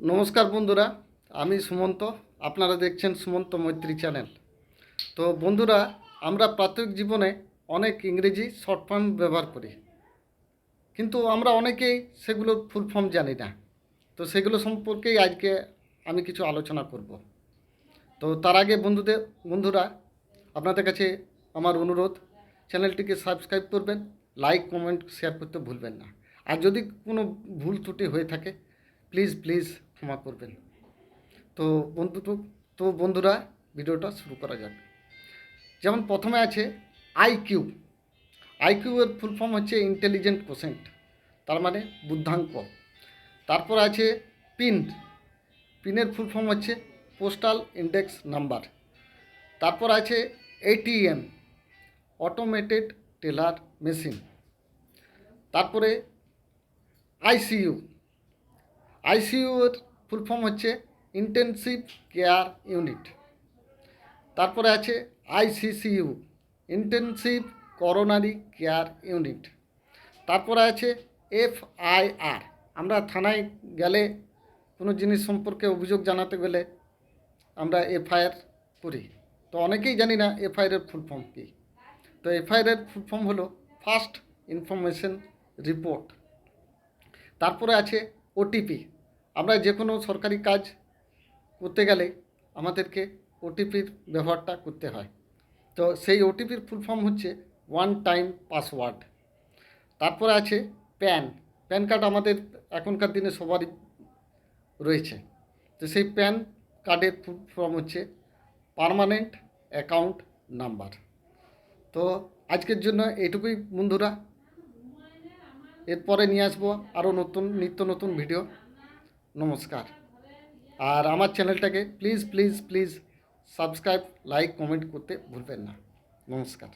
নমস্কার বন্ধুরা, আমি সুমন্ত। আপনারা দেখছেন সুমন্ত মৈত্রী চ্যানেল। তো বন্ধুরা, আমরা প্রাত্যহিক জীবনে অনেক ইংরেজি শর্ট ফর্ম ব্যবহার করি, কিন্তু আমরা অনেকেই সেগুলোর ফুল ফর্ম জানি না। তো সেগুলো সম্পর্কেই আজকে আমি কিছু আলোচনা করব। তো তার আগে বন্ধুরা, আপনাদের কাছে আমার অনুরোধ, চ্যানেলটিকে সাবস্ক্রাইব করবেন, লাইক কমেন্ট শেয়ার করতে ভুলবেন না। আর যদি কোনো ভুল ত্রুটি হয়ে থাকে, প্লিজ প্লিজ ক্ষমা করবেন। তো বন্ধুরা, ভিডিওটা শুরু করা যাক। যেমন প্রথমে আছে আইকিউ। আইকিউ এর ফুল ফর্ম হচ্ছে ইন্টেলিজেন্ট কোশেন্ট, তার মানে বুদ্ধাঙ্ক। তারপর আছে পিন। পিনের ফুল ফর্ম হচ্ছে পোস্টাল ইন্ডেক্স নাম্বার। তারপর আছে এটিএম, অটোমেটেড টেলার মেশিন। তারপরে আইসিইউ। আইসিইউ এর ফুল ফর্ম হচ্ছে ইন্টেনসিভ কেয়ার ইউনিট। তারপরে আছে ICCU, intensive coronary care unit. তারপরে আছে এফআইআর। আমরা থানায় গেলে কোনো জিনিস সম্পর্কে অভিযোগ জানাতে গেলে আমরা এফআইআর করি। তো অনেকেই জানি না এফআইআর এর ফুল ফর্ম কী। তো এফআইআর এর ফুল ফর্ম হলো ফার্স্ট ইনফরমেশন রিপোর্ট। তারপরে আছে ওটিপি। আমরা যে কোনো সরকারি কাজ করতে গেলে আমাদেরকে ওটিপির ব্যবহারটা করতে হয়। তো সেই ওটিপির ফুল ফর্ম হচ্ছে ওয়ান টাইম পাসওয়ার্ড। তারপরে আছে প্যান। প্যান কার্ড আমাদের এখনকার দিনে সবারই রয়েছে। তো সেই প্যান কার্ডের ফুল ফর্ম হচ্ছে পার্মানেন্ট অ্যাকাউন্ট নাম্বার। তো আজকের জন্য এইটুকুই বন্ধুরা। এরপরে নিয়ে আসবো আরও নিত্য নতুন ভিডিও। নমস্কার। আর আমার চ্যানেলটাকে please please please subscribe, like comment করতে ভুলবেন না। নমস্কার।